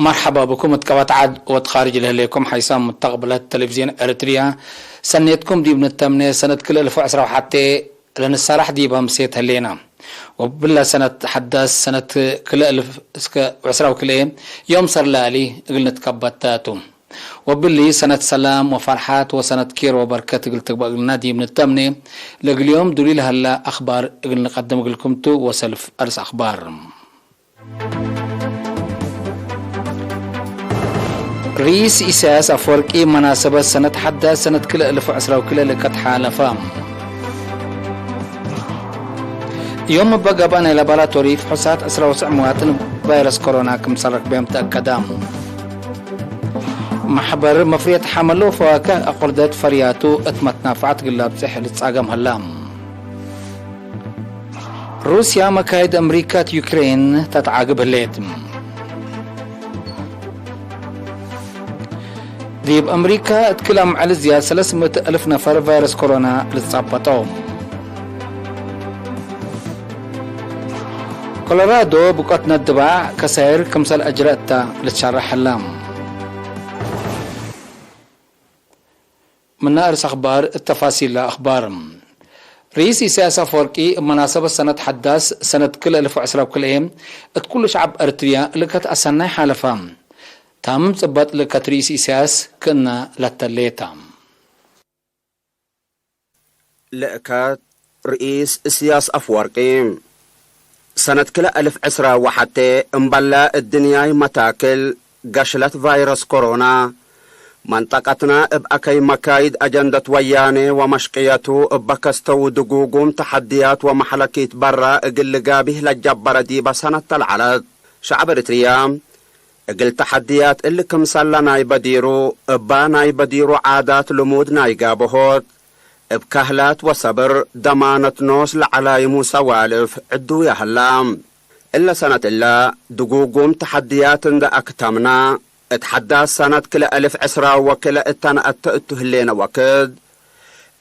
مرحبا بكم تكوات عاد وتخارج لكم حيسام مستقبلات تلفزيون اريتريا سنتكم دي من التمنية سنة كل 1010 وحتى لان الصراح دي بمسيت هلينا وبالله سنة حداث سنة كل 1010 وكل يوم صار لالي قلنا تكبتاتهم وباللي سنة سلام وفرحات وسنة كير وبركات قلت قلنا دي من التمنية لقل يوم دولي هلا اخبار قلنا نقدم لكم تو وسلف ارس اخبار. رئيس إساس أفوركي مناسبة سنة حداث سنة كل 1010 وكل لكت حالفام يوم بقى بأنا لابراتوري فحوصات 19 مواطن فيروس كورونا كمسرك بهم تأكدام محبر مفرية حملو فواكه أقردت فرياتو اتمتنا فعت قلاب سحل تصاقم هلام روسيا مكايد أمريكا يوكرين تتعاقب الليتم ديب أمريكا اتكلم على زيادة 300,000 نفر فيروس كورونا لتصابتهم كولورادو بقتنا الدباع كسير كمسال أجرأتا لتشرح اللام من نارس أخبار التفاصيل لأخبار رئيس سياسة فوركي مناسبة سنة حداث سنة كل 1010 وكل كل شعب أريتريا لكت أسنى حالفام تام صبت لكتريس إساس كنا لتليتام لأكاد رئيس سياس أفورقي سنة كلا 1010 وحتى انبلا الدنيا متاكل قشلت فيروس كورونا منطقتنا ابأكي مكايد أجندة وياني ومشقيته ابكستو دقوقوم تحديات ومحلكيت برا اقل قابه لجبر ديبا سنة العلد شعب اريتريا اقل تحديات اللي كمسلا ناي بديرو عادات لمود ناي قابهوت بكهلات وصبر دمانة نوس لعلايمو سوالف عدو يهلام إلا سنة إلا دقوقوم تحديات دا أكتمنا اتحدى سنة كلا 1010 وكلا اتنا اتهلينا وكد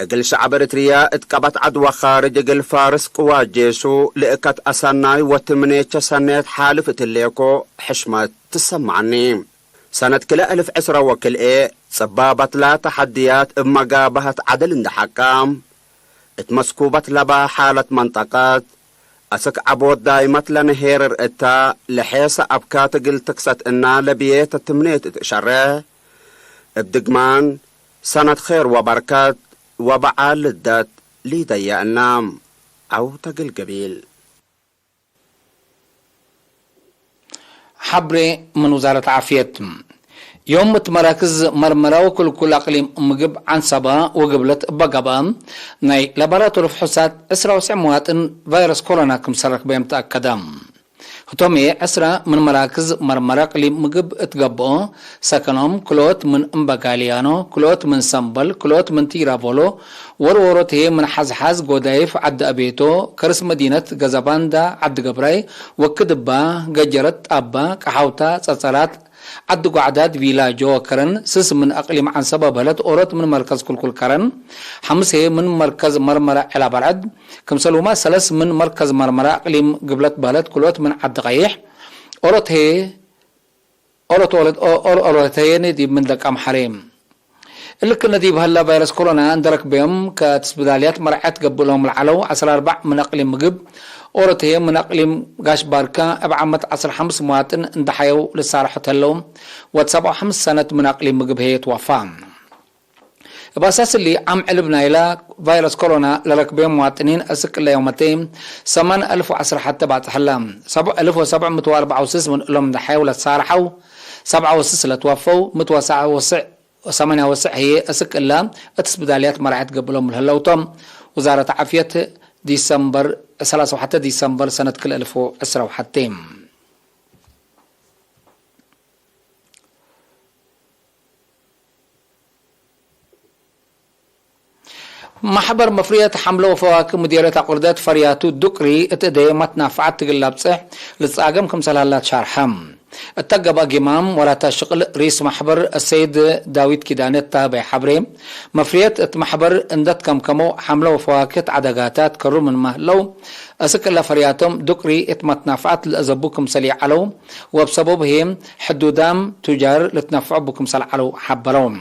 اقل شعب اريتريا اتكبت عدوى خارج اقل فارس قوات جيشو لأكت أساناي وتمنيتش سنة حالفة الليكو حشمت تسمعني سنة كلا 1010 وكل سبابت لا تحديات اما قابهت عدل اند حكام اتمسكوبت لبا حالة منطقات اسك عبود دايمت لنهير اتا لحيسة ابكات قل تكست انا لبيت التمنيت اتشره ابدقمان سنة خير وبركات وبعال للدات لي ضيقنا او تقل قبيل حبري من وزارة عافية يوم مراكز مرمرة وكل أقليم مجب عن صبا وقبلت بقبا ناي لابراتور فحوصات 19 مواطن فيروس كورونا كمسرك بهم تأكدام هتومي 10 من مراكز مرمرة أقليم مجب اتقبو سكنهم كلوت من امباقاليانو كلوت من سنبل كلوت من تيرافولو ورورت هي من حزحز قودايف عد أبيتو كرس مدينة غزاباندا عد قبراي وكدبا قجرت أبا كحوتا صلصلات عد قعدات فيلاجو كرن سس من أقليم عن سبب بلد أورت من مركز كل كرن حمس هي من مركز مرمرة على برعد كمسلوما سلس من مركز مرمرة أقليم قبلت بلد كلوت من عد غيح أورت هي أورت هي ندي من ذاك أم حريم اللي كنا دي بهلا فيروس كورونا اندرك بهم كتسبداليات مرعت قبلهم العلو 14 من أقليم مقب أورت هي من أقليم قاش باركا أبعمت 15 مواطن اندحيو لصالحة اللوم وتسبع 5 سنة من أقليم مقب هي توفان بأساس اللي عم علبنا إلى فيروس كورونا لركبين مواطنين أسك إلا يومتين 8,010 حتى بعد حلام 7,764 من لهم اندحيو لصالحوا 7 لتوفوا متوسع وسع 8 هي أسك إلا التسبداليات مرعت قبلهم الهلوتم وزارة عافية ديسمبر 3 حتى ديسمبر سنة كل 1010 وحتى محبر مفرية حملة وفواكه مديرة عقردات فرياتو الدكري اتدي متنا فعت قلاب صح لتصاقم كمسال هلات شارحم التقب جمام ولا تشغل رئيس محبر السيد داوود كيدانت تابع حبري مفريت محبر اندت كمو حملة وفواكه عدقاتات كرو من مهلو أسكال فرياتهم دكري اتمتنافعات لأزبوكم سلي علو وبسببهم حدودام تجار لتنفع بكم سلي علو حبرهم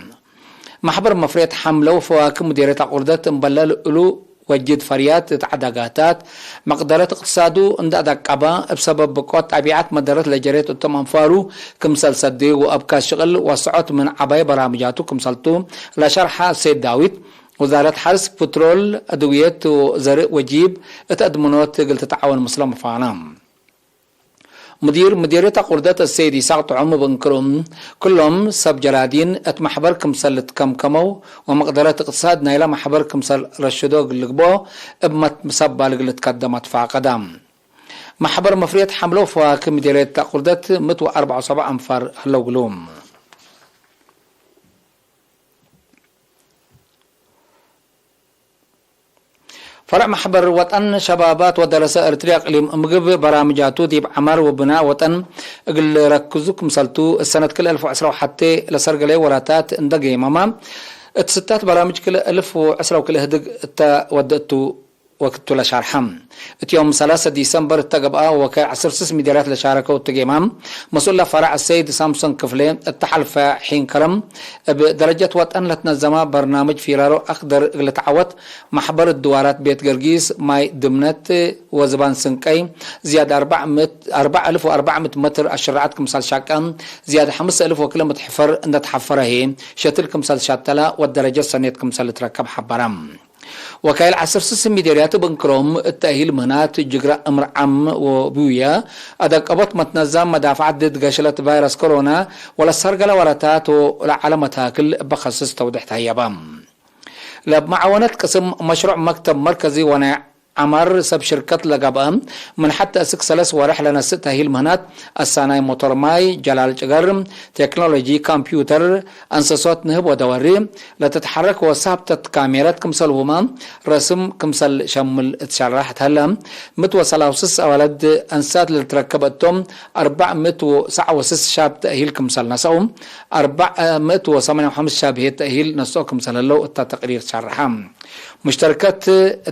محبر مفريت حملة وفواكه مديرية قردات مبلل ألو وجد فريات عدقاتات مقدرة اقتصادو اند ادقبا بسبب بقوت طبيعات مدرت لجريت التم انفارو كمسل صدي وابكا شغل وسعوت من عباي برامجاتو كمسلتو لشرح سيد داوود وزارة حرس بترول ادويات وزرق وجيب اتأدمنوت قلت تعاون مسلم فعنام مديرية قردات السيد يساق عم بنكرم كلهم سب جرادين اتمحبر كمسل كمو ومقدرات اقتصاد نايلا محبر كمسل رشدوق اللقبو ابمت مسبة لقلت قدمت فاقدام محبر مفريت حملو فواكم مديرية قردات متو 4 أنفار هلو قلوم فرع محبر وطن شبابات ودراسة ارتريا اقليم مقب برامجاتو ديب عمر وبناء وطن اقل ركزوكم سلتو السنة كل 1010 حتى لسرقلي وراتات اندقي ماما اتستات برامج كل 1010 وكل هدق ودأتو وقت لشارحم يوم 3 ديسمبر تقبقى وكا 10 مديرات لشاركة وتقيمام مسؤول فرع السيد سامسون كفلين التحالف حين كرم بدرجة وطن لتنظم برنامج فيرارو أقدر لتعوت محبر الدوارات بيت قرقيس ماي دمنت وزبان سنكي زيادة 4400 متر الشرعات كمسال شاكام زيادة 5000 وكلمة حفر اند تحفره شتل كمسال شاتلا والدرجة سنيت كمسال تركب حبرام وكايل 10 مديريات بنكروم التأهيل مهنات جغرا امر عام وبويا ادق ابط متنظم مدافع ضد قشلة فيروس كورونا ولا سرقله وراتات ولا علامتها كل بخصص توضيح هيابام لمعاونة قسم مشروع مكتب مركزي ونع عمر سب شركة لقبام من حتى سكسلس ورحلة نست تأهيل مهنات الصناعي موتور ماي جلال جغر تكنولوجي كمبيوتر انساسات نهب ودوري لتتحرك وثابتة كاميرات كمسل وما رسم كمسل شمل اتشرحت هلا متوصل وسس اولاد انسات لتركبتهم 497 شاب تأهيل كمسل نسوم 458 شاب هي تأهيل نسو كمسل اللو التقرير شرحام مشتركات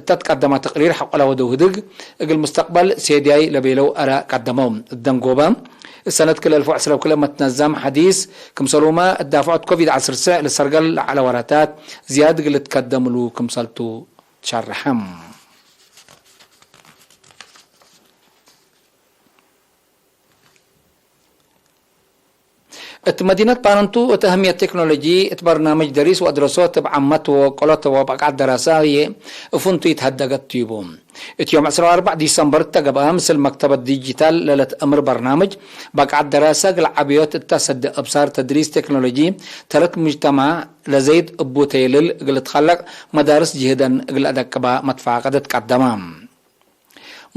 تتقدم تقرير حق له ودوهدق المستقبل سيداي لبيلو أرى قدمهم الدنقوبة السنة كل 1010 وكل ما تنظم حديث كمسلوما الدافعات كوفيد 10 للسرقل على وراتات زيادة اللي تقدم له كمسلتو تشرحم مدينة بارنتو أهمية التكنولوجي برنامج دريس وأدرسات بعمت وقلت وبقعد دراسة هي فنتو يتهدقت تيبوم يوم 4 ديسمبر تقبها مثل مكتبة ديجيتال للت أمر برنامج بقعد دراسة العبيات التسد أبصار تدريس تكنولوجي تلت مجتمع لزيد أبو تيلل قلت خلق مدارس جهدا قل أدقبها متفاقدت قدمام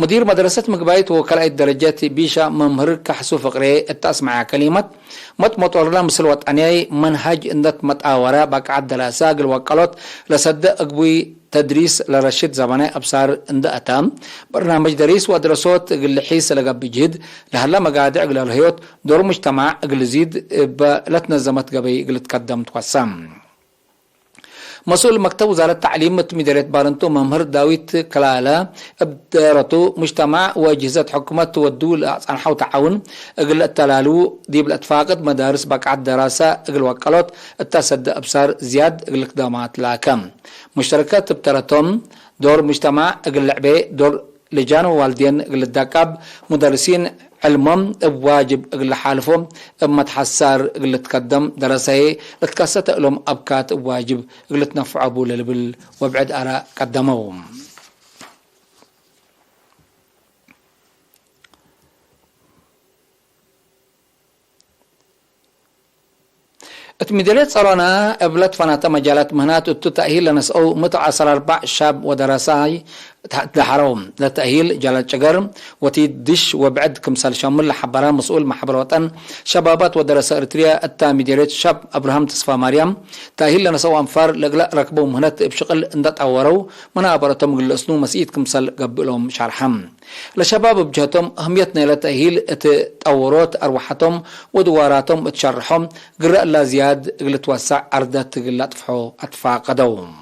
مدير مدرسة مقبايت وكلاء الدرجات بيشا ممهر كحسو فقري التاسمع كلمة مطورلا مثل وطنياي منهج اندت متآورة بقعد دراسة قل وقالت لسد أقبوي تدريس لرشد زماني أبصار اندأتام برنامج دريس ودراسات قل حيس لقب بجهد لهلا مقادع قل الهيوت دور مجتمع قل زيد لتنظمت قبي قل تقدم توسام مسؤول مكتب وزارة التعليم مديرية بارنتو ممهر داوود كلالا ابدارتو مجتمع واجهزة حكومة والدول عن تعاون اقل التلالو ديب الاتفاقد مدارس بقعد دراسة اقل وقالات التسد ابصار زياد اقل اقدامات لاكم مشتركات ابترتهم دور مجتمع اقل لعبه دور لجان ووالدين اقل الداكاب مدرسين علمهم بواجب اقل حالفهم اما تحسار اقل تقدم دراسة لتكاسة لهم ابكات بواجب اقل تنفع ابو للبل وابعد اراء قدموهم مديرية صرانا قبلت فناتا مجالات مهنات التأهيل لنسأو 114 شاب ودراساي دحرهم لتأهيل جلال شجر وتي دش وبعد كمسال شامل حبران مسؤول محبر وطن شبابات ودرس إريتريا التاميديريت شاب أبراهام تصفى مريم تأهيل لنا سوى أنفار لقلاء ركبوا مهنات بشغل اندت أورو منابرتهم قلسنو مسيد كمسال قبلهم شرحهم لشباب بجهتهم أهميتنا لتأهيل تأوروت أرواحتهم ودواراتهم تشرحهم قراء لا زياد قلت وسع أردت قلت فحو أتفاقدهم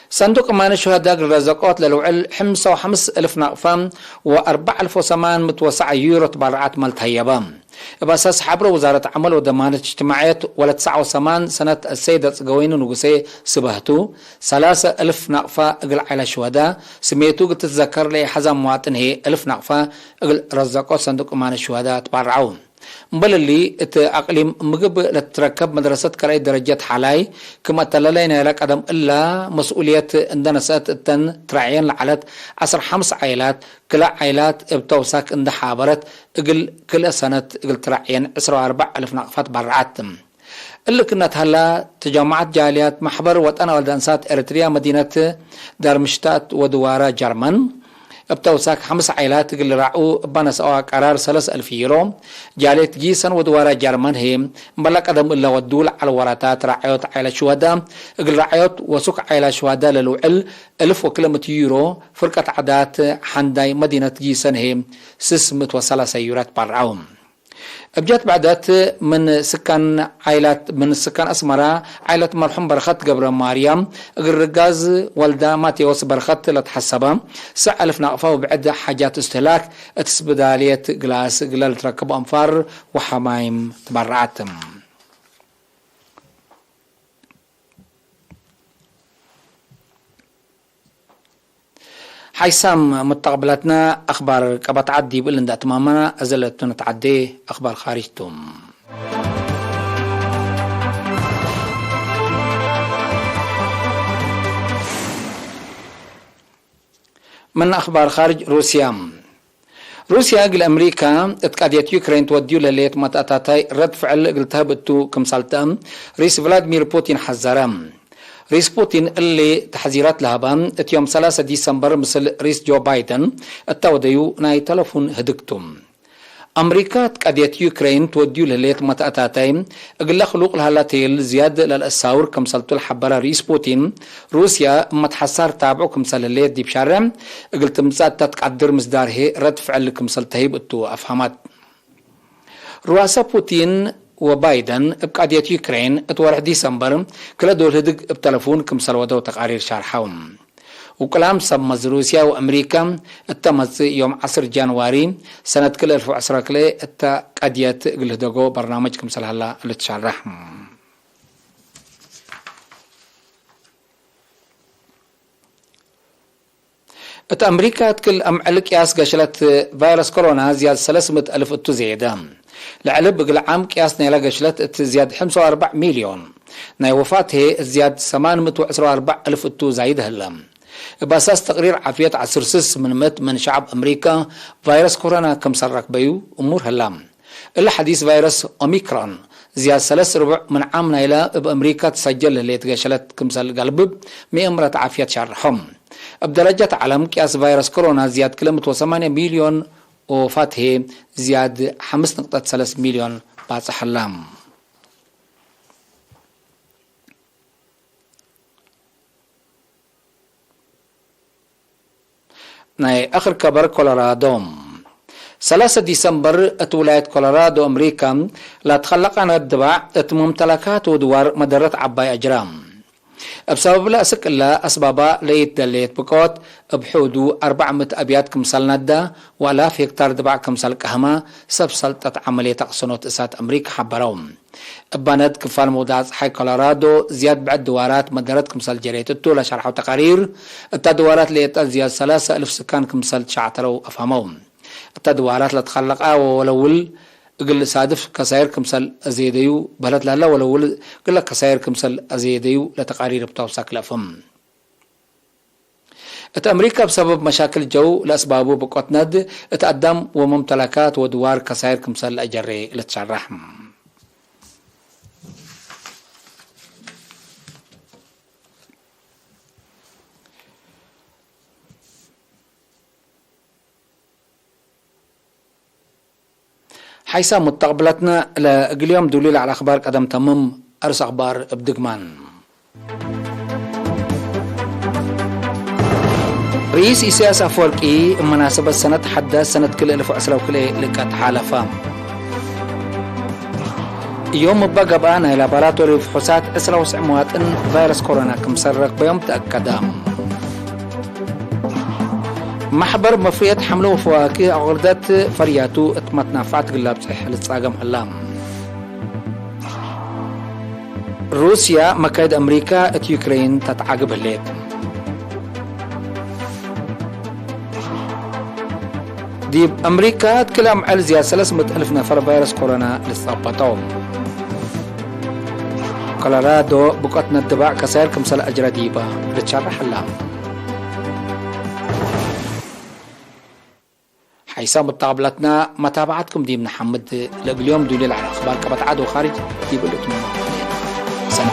صندوق أمان الشهداء الرزاقات للوعل 55,000 نقفة و4,800 يورو تبرعات مالت هيبام بأساس حبر وزارة عمل ودمانة اجتماعيات ولا 9 سنة السيدة قوين ونقسي سبهتو 3,000 نقفة اقل على شهداء سميتو تتذكر لي حزام مواطن هي 1,000 نقفة اقل رزاقات صندوق أمان الشهداء تبرعون بل اللي أقليم مجب لتركب مدرسة كرأي درجات حالاي كما تلالين لك أدم إلا مسؤولية عندنا سات التن ترعين لعلت 15 عائلات كلا عائلات بتوساك عند حابرت اقل كل سنة اقل ترعين 14,000 نقفات برعات اللي كنا هلا تجمعات جاليات محبر وطن والدنسات إريتريا مدينة دارمشتات ودوارة جرمن بتوساك 5 عائلات اللي راعوا بنس أو قرار 3,000 يورو جالت جيسن ودوارة جرمن هم ملك أدم إلا ودول على وراتات رعايات عائلة شهداء اللي رعايات وسوق عائلة شهداء للوعل 1,000 وكلمة يورو فرقة عادات حنداي مدينة جيسن هم 603 يورات برعهم أبجات بعدات من سكان عائلات من سكان أسمرة عائلة مرحوم برخت قبر مريم الرجاز والدا ماتيوس برخت لتحسبها 9,000 نقفة وبعد حاجات استهلاك تسبدالية جلاس قلال تركب أنفار وحمايم تبرعاتهم حيسام متقبلاتنا أخبار كبات عدي بقلن دا تمامنا أزلت نتعدي أخبار خارجتم من أخبار خارج روسيا قل أمريكا اتقاديت يوكرين توديو لليت متأتاتي رد فعل قلتها بتو كمسالتام رئيس فلاديمير بوتين حذرام رئيس بوتين اللي تحذيرات لهبان يوم 3 ديسمبر مثل رئيس جو بايدن التوديو ناي تلفون هدكتم أمريكا تقاديت يوكرين توديو لليت متأتاتين اقل خلوق الهالاتيل زيادة للأساور كمسالتو الحبارة رئيس بوتين روسيا متحسار تابعو كمسال الليت دي بشارع اقل تمسات تتقدر مصداره رد فعل كمسالتهي بقتو أفهمات رؤساء بوتين وبايدن بقادية يوكرين اتوارح ديسمبر كلا دول هدق بتلفون كمسال ودو تقارير شارحهم وكلام سمز روسيا وأمريكا التمز يوم 10 جانواري سنة كل 2010 كلا قادية قلدقو برنامج كمسال هلا اللي تشارحهم أمريكا تكل أمعلك ياس قشلت فيروس كورونا زياد 300,000 اتو زيادة لعلب بقل عام قياس نيلا قشلت زياد 4 مليون ناي وفاته زياد 814,000 اتو زايد هلا بأساس تقرير عافية 10 من شعب أمريكا فيروس كورونا كم سرق بيو أمور هلا إلا حديث فيروس أوميكرون زياد 3/4 من عام نيلا بأمريكا تسجل اللي تقشلت كم سل قلب مئة عافية شرحهم بدرجة عالم قياس فيروس كورونا زياد 8 مليون وفاته زياد 5.3 مليون باص حلام ناي آخر كبر كولورادو 3 ديسمبر ولاية كولورادو أمريكا لا تخلق عن الدبع ممتلكات ودوار مدرة عباي أجرام بسبب لا سك لا أسبابا ليت دليت بكوت بحودو 400 أبيات كمسال ندا وآلاف هكتار دبع كمسال كهما سب سلطة عملية تقصنوت إسات أمريكا حبروم بند كفال موداز حي كولورادو زياد بعد دوارات مدرت كمسال جريت التولى شرحوا تقارير التدوارات ليت زياد 3,000 سكان كمسال شعترو أفهموم التدوارات لتخلقا ولول قل صادف كسائر كمسل أزيديو بلد لا ولو قل كسائر كمسل أزيديو لتقارير بتوساك لفم أمريكا بسبب مشاكل جو لأسبابه بقوت ند تقدم وممتلكات ودوار كسائر كمسل أجري لتشرحهم حيث متقبلتنا اليوم دليل على أخبار قدم تمم أرس أخبار بدقمان. رئيس إسياس أفوركي مناسبة سنة حدث سنة كل 2010 لكات حالفة يوم بقى بقانا لابراتوري فحوصات 19 مواطن فيروس كورونا كمسرق بيوم تأكدام محبر مفريات حمله وفواكه أغردات فرياتو اتمتنا فعت قلاب صحيح لتصاقم حلام روسيا مكايد أمريكا ات يوكرين تتعاقب الليل ديب أمريكا تكلم على زيادة 300,000 نفر فيروس كورونا للصابتهم كولورادو بقتنا الدباع كسائر كمسال أجرى ديبا لتشرح اللام حيث متقابلتنا متابعتكم دي من حمد اليوم دليل على أخبار كبت عادو خارج ديب الأتمنى سنة